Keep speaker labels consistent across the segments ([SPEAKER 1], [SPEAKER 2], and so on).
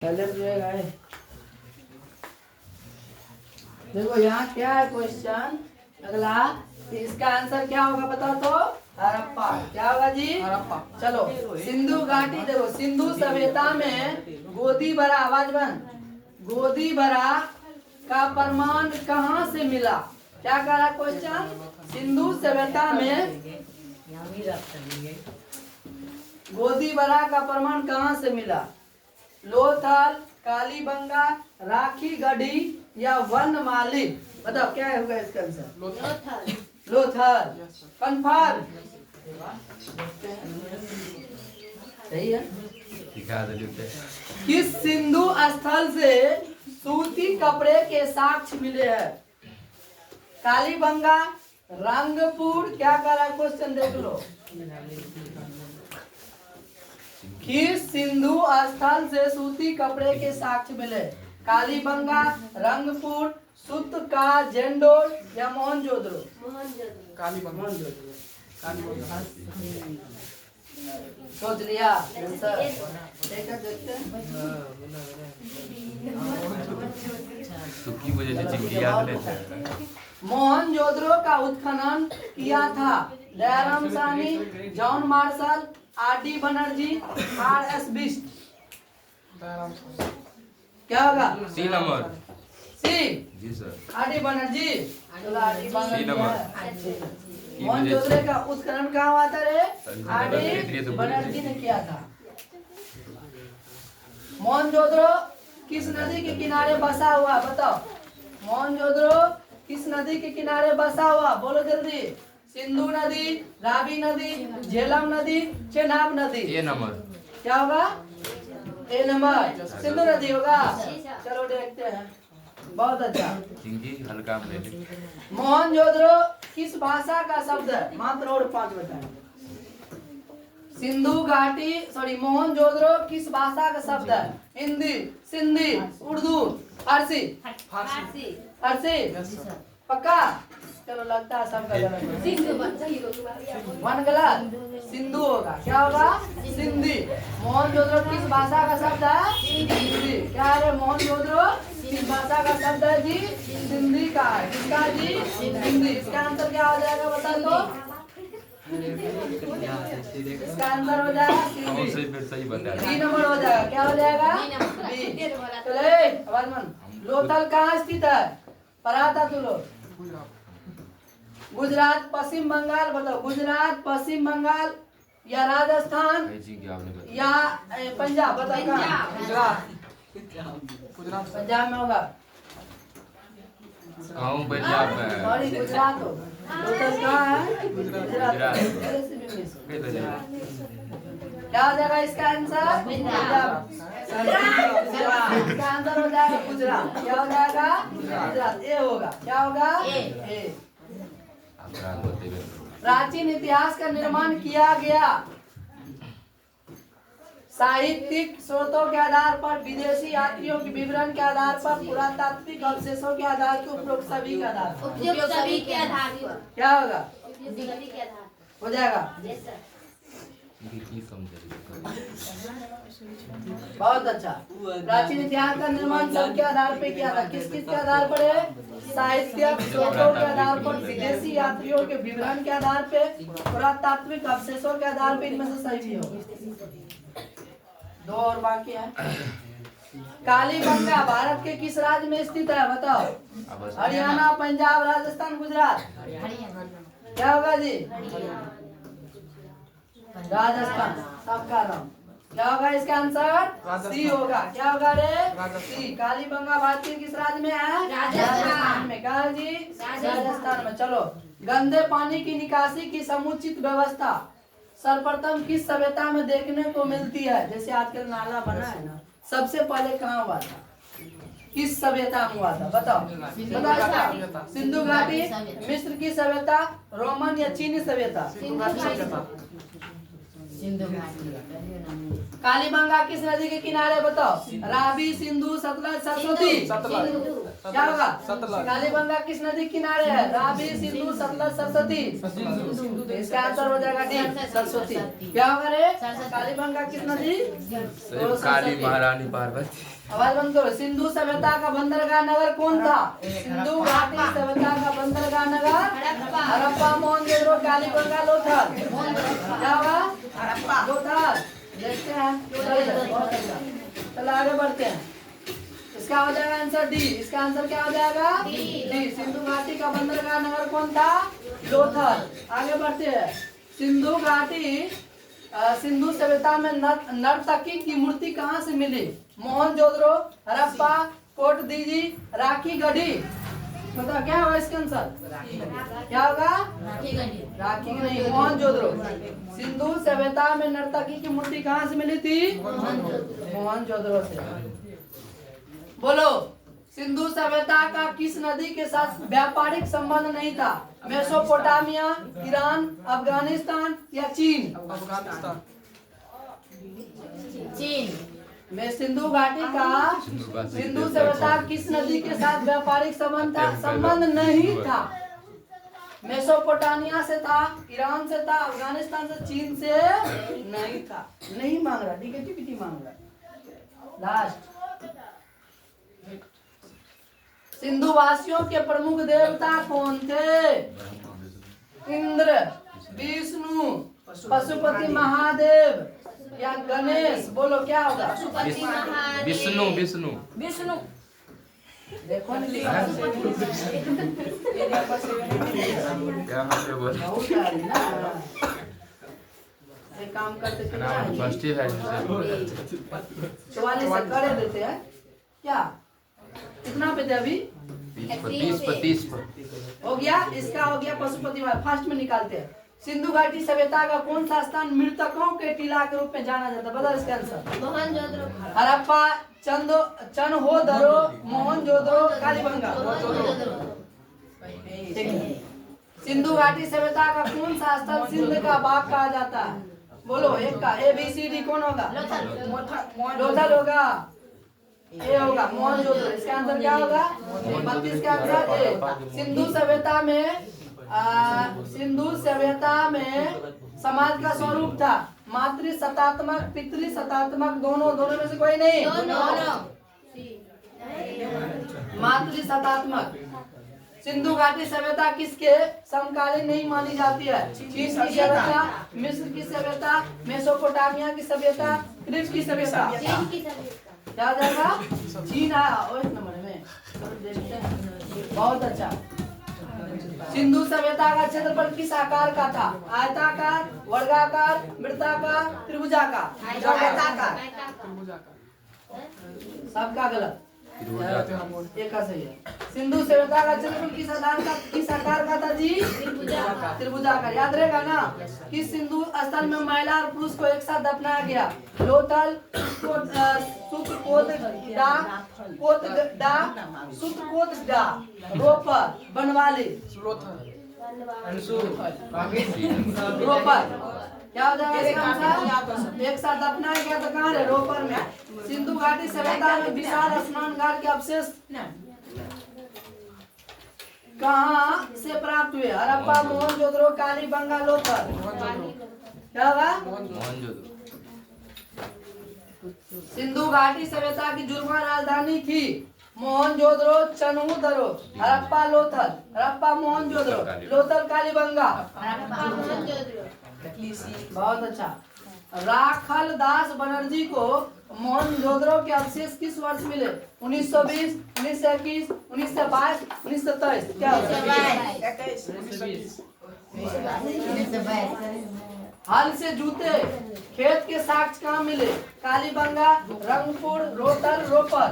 [SPEAKER 1] देखो यहाँ क्या है क्वेश्चन अगला, इसका आंसर क्या होगा बताओ तो? हड़प्पा। क्या होगा जी? हड़प्पा। चलो सिंधु घाटी, देखो सिंधु सभ्यता में गोदी बरा, आवाज बंद, गोदी बरा का प्रमाण कहाँ से मिला? क्या कह रहा क्वेश्चन? सिंधु सभ्यता में गोदी बरा का प्रमाण कहाँ से मिला? लोथल, कालीबंगा, राखी गढ़ी या वनमाली? बताओ क्या होगा इसका आंसर? लोथल। लोथल कंफर्म? सही है। किस सिंधु स्थल से सूती कपड़े के साक्ष्य मिले हैं? कालीबंगा, रंगपुर? क्या कर रहा है क्वेश्चन देख लो। किस सिंधु स्थल से सूती कपड़े के साक्ष्य मिले? कालीबंगा, रंगपुर, सुत का जेंडोर या मोहनजोदड़ो? कालीबंगा। सोच लिया आंसर? देखते हैं। मोहनजोदड़ो का उत्खनन किया था Dayaram Sahni, John Marshall, R D. Banerji, R S. Bisht? क्या होगा?
[SPEAKER 2] C number.
[SPEAKER 1] सी
[SPEAKER 2] जी sir.
[SPEAKER 1] R D. Banerjee.
[SPEAKER 2] C number.
[SPEAKER 1] Mohenjodaro का उत्खनन कहाँ हुआ था रे? आर.डी. बनर्जी ने किया था। मोहनजोदड़ो किस नदी के किनारे बसा हुआ? बताओ मोहनजोदड़ो किस नदी के किनारे बसा हुआ? बोलो जल्दी। सिंधु नदी, रावी नदी, झेलम नदी, चेनाब नदी?
[SPEAKER 2] ए नंबर।
[SPEAKER 1] क्या होगा? ए नंबर सिंधु नदी होगा। चलो देखते हैं। बहुत अच्छा।
[SPEAKER 2] हल्का में
[SPEAKER 1] मोहनजोदड़ो किस भाषा का शब्द है? मात्र और 5 बताएं। सिंधु घाटी सॉरी मोहनजोदड़ो किस भाषा का शब्द है? हिंदी, सिंधी, उर्दू, फारसी? फारसी पक्का? चलो लगता है सबका गलत है। वन गलत। सिंधु होगा। क्या होगा? सिंधी। मोहनजोदड़ो किस भाषा का शब्द है? हिंदी। क्या है मोहनजोदड़ो किस भाषा का शब्द है जी? सिंधी का है। किसका जी? हिंदी। इसका आंसर क्या हो जाएगा बता दो? इसका आंसर हो जाएगा
[SPEAKER 2] सही बता।
[SPEAKER 1] 3 नंबर हो जाएगा। क्या हो जाएगा? बी। चलो आवाज मन। लोथल कहाँ स्थित है? पढ़ा था तू लोग। गुजरात, पश्चिम बंगाल? बताओ गुजरात, पश्चिम बंगाल या राजस्थान या पंजाब? बताओ कहाँ? गुजरात। पंजाब में होगा।
[SPEAKER 2] पंजाब में।
[SPEAKER 1] सॉरी गुजरात हो। लोथल कहाँ है? गुजरात। क्या हो जाएगा इसका आंसर? पंजाब। इसका आंसर हो जाएगा गुजरात। क्या हो जाएगा? गुजरात। ए होगा। क्या होगा? ए। प्राचीन इतिहास का निर्माण किया गया साहित्यिक स्रोतों के आधार पर, विदेशी यात्रियों के विवरण के आधार पर, पुरातात्विक अवशेषों के आधार पर, उपरोक्त सभी के आधार पर? क्या होगा? हो जाएगा। बहुत अच्छा। प्राचीन इतिहास का निर्माण सबके आधार पे किया था। किस किस के आधार पर है? साहित्यिक स्रोतों के आधार पर, विदेशी यात्रियों के विवरण के आधार पे, पुरातात्विक अवशेषों के आधार पे। इनमें से सही होगा। 2 और बाकी है। कालीबंगा भारत के किस राज्य में स्थित है? बताओ। हरियाणा, पंजाब, राजस्थान, गुजरात? क्या होगा जी? राजस्थान। सबका नाम। क्या होगा इसका आंसर? सी होगा। क्या होगा रे? सी। कालीबंगा भारत के किस राज्य में है? राजस्थान में। कहा जी? राजस्थान में। चलो गंदे पानी की निकासी की समुचित व्यवस्था सर्वप्रथम किस सभ्यता में देखने को मिलती है? जैसे आजकल नाला बना है ना, सबसे पहले कहाँ हुआ था? किस सभ्यता में हुआ था? बताओ। बताओ। सिंधु घाटी, मिस्र की सभ्यता, रोमन या चीनी सभ्यता?
[SPEAKER 3] सिंधु घाटी।
[SPEAKER 1] कालीबंगा किस नदी के किनारे बताओ? रावी, सिंधु, सतलज, सरस्वती। क्या होगा? कालीबंगा किस नदी के किनारे है? रावी, सिंधु, सतलज, सरस्वती। इसका आंसर हो जाएगा डी, सरस्वती। क्या होगा रे? कालीबंगा किस नदी?
[SPEAKER 2] काली महारानी पार्वती।
[SPEAKER 1] आवाज बंद करो। सिंधु सभ्यता का बंदरगाह नगर कौन था? सिंधु घाटी सभ्यता का बंदरगाह नगर हड़प्पा, मोहनजोदड़ो, कालीबंगा, लोथल। क्या होगा? लोथल। देखते हैं। बहुत अच्छा। चलो आगे बढ़ते हैं। इसका हो जाएगा आंसर डी। इसका आंसर क्या हो जाएगा? डी। सिंधु घाटी का बंदरगाह नगर कौन था? लोथल। आगे बढ़ते हैं। सिंधु घाटी सिंधु सभ्यता में नर्तकी की मूर्ति कहाँ से मिली? मोहनजोदड़ो, हड़प्पा, कोट दीजी, राखी गढ़ी। मतलब क्या होगा इसका आंसर? क्या होगा? राखी नहीं, मोहनजोदड़ो। सिंधु सभ्यता में नर्तकी की मूर्ति कहाँ से मिली थी? मोहनजोदड़ो से। बोलो, सिंधु सभ्यता का किस नदी के साथ व्यापारिक संबंध नहीं था? मेसोपोटामिया, ईरान, अफगानिस्तान या चीन?
[SPEAKER 3] चीन
[SPEAKER 1] में सिंधु घाटी का सिंधु सभ्यता किस नदी के साथ व्यापारिक संबंध नहीं था? मेसोपोटामिया से था, ईरान से था, अफगानिस्तान से, चीन से नहीं था। नहीं मांग रहा, डिकेटिविटी मांग रहा। लास्ट, सिंधु वासियों के प्रमुख देवता कौन थे? इंद्र, विष्णु, पशुपति महादेव या गणेश? बोलो क्या होगा?
[SPEAKER 2] विष्णु। विष्णु।
[SPEAKER 3] विष्णु।
[SPEAKER 1] देखो नहीं
[SPEAKER 2] क्या हमने बोला?
[SPEAKER 1] बहुत सारी ना ये काम करते थे ना।
[SPEAKER 2] फर्स्ट ही है
[SPEAKER 1] 44 से करे देते हैं क्या? कितना पे थे अभी?
[SPEAKER 2] 30 पर।
[SPEAKER 1] हो गया। इसका हो गया पशुपति महादेव। फास्ट में निकालते हैं। सिंधु घाटी सभ्यता का कौन सा स्थान मृतकों के टीला के रूप में जाना जाता है? बताओ इसका आंसर।
[SPEAKER 3] मोहनजोदड़ो।
[SPEAKER 1] हड़प्पा, चनहोदरो, मोहनजोदड़ो, कालीबंगा। ठीक है। सिंधु घाटी सभ्यता का कौन सा स्थल सिंध का बाग कहा जाता है? बोलो एक का ABCD कौन होगा? लोथल होगा। ए होगा मोहनजोदड़ो। इसका आंसर क्या होगा? 32 का आंसर ए। सिंधु सभ्यता में समाज का स्वरूप था मातृ सत्तात्मक, पितृ सत्तात्मक, दोनों में से कोई नहीं। मातृ सत्तात्मक। सिंधु घाटी सभ्यता किसके समकालीन नहीं मानी जाती है? चीन की सभ्यता, मिस्र की सभ्यता, मेसोपोटामिया की सभ्यता, ग्रीस की सभ्यता। क्या हो जाएगा? चीन आया एक नंबर में। बहुत अच्छा। सिंधु सभ्यता का क्षेत्रफल किस आकार का था? आयताकार, वर्गाकार, वृत्ताकार, त्रिभुजाकार? आयताकार। सबका गलत, एक का सही है। सिंधु सभ्यता का क्षेत्रफल किस आकार का था जी? त्रिभुजाकार। याद रहेगा ना? किस सिंधु स्थल में महिला और पुरुष को एक साथ दफनाया गया? लोथल, सुतकोटडा, रोपर, बनवाली। रोपर। क्या हो जाएगा इसका आंसर? एक साथ दफनाया गया तो कहाँ है? रोपर में। सिंधु घाटी सभ्यता में विशाल स्नान घाट के अवशेष कहाँ से प्राप्त हुए? हड़प्पा, मोहनजोदड़ो, कालीबंगा, लोथल। क्या होगा?
[SPEAKER 2] मोहनजोदड़ो।
[SPEAKER 1] सिंधु घाटी सभ्यता की जुर्मा राजधानी थी मोहनजोदड़ो, चनहूदरो, हड़प्पा, लोथल। हड़प्पा, मोहनजोदड़ो, लोथल, कालीबंगा। बहुत अच्छा। राखल दास बनर्जी को मोहनजोदड़ो के अवशेष किस वर्ष मिले? 1920, 1921, 1922, 1923? क्या होगा? 1922। हल से जूते खेत के साक्ष्य कहाँ मिले? कालीबंगा, रंगपुर, रोहतल, रोपर।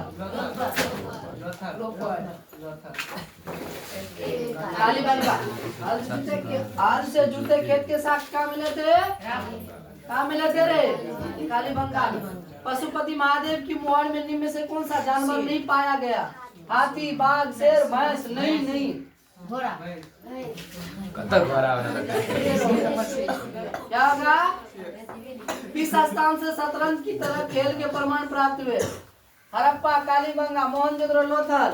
[SPEAKER 1] कालीबंगा। हल से जूते खेत के साक्ष्य कहाँ मिले थे? कहाँ मिले थे रे? कालीबंगा। पशुपति महादेव की मुहर में निम्न में से कौन सा जानवर नहीं पाया गया? हाथी, बाघ, शेर, भैंस? नहीं।
[SPEAKER 2] कतर भरा होने लगा।
[SPEAKER 1] क्या होगा? किस स्थान से शतरंज की तरह खेल के प्रमाण प्राप्त हुए? हड़प्पा, कालीबंगा, मोहनजोदड़ो, लोथल।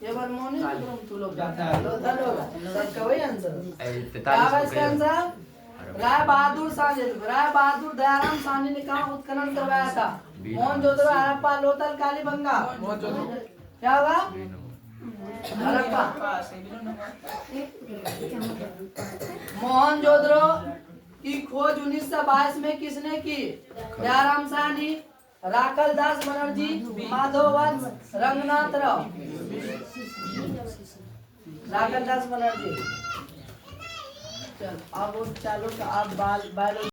[SPEAKER 1] ये बार मोहनजोदड़ो तू लोग जाता है, लोथल होगा। सबका वही आंसर। क्या होगा इसका आंसर? राय बहादुर साहनी, राय बहादुर दयाराम साहनी ने कहाँ उत्खनन करवाया था? मोहनजोदड़ो, हड़प्पा, लोथल, कालीबंगा। क्या होगा? हड़प्पा। मोहनजोदड़ो की खोज 1922 में किसने की? दयाराम साहनी, राकल दास बनर्जी, माधव वंश, रंगनाथ राव। राकल दास बनर्जी। चल अब चालू का आप बाल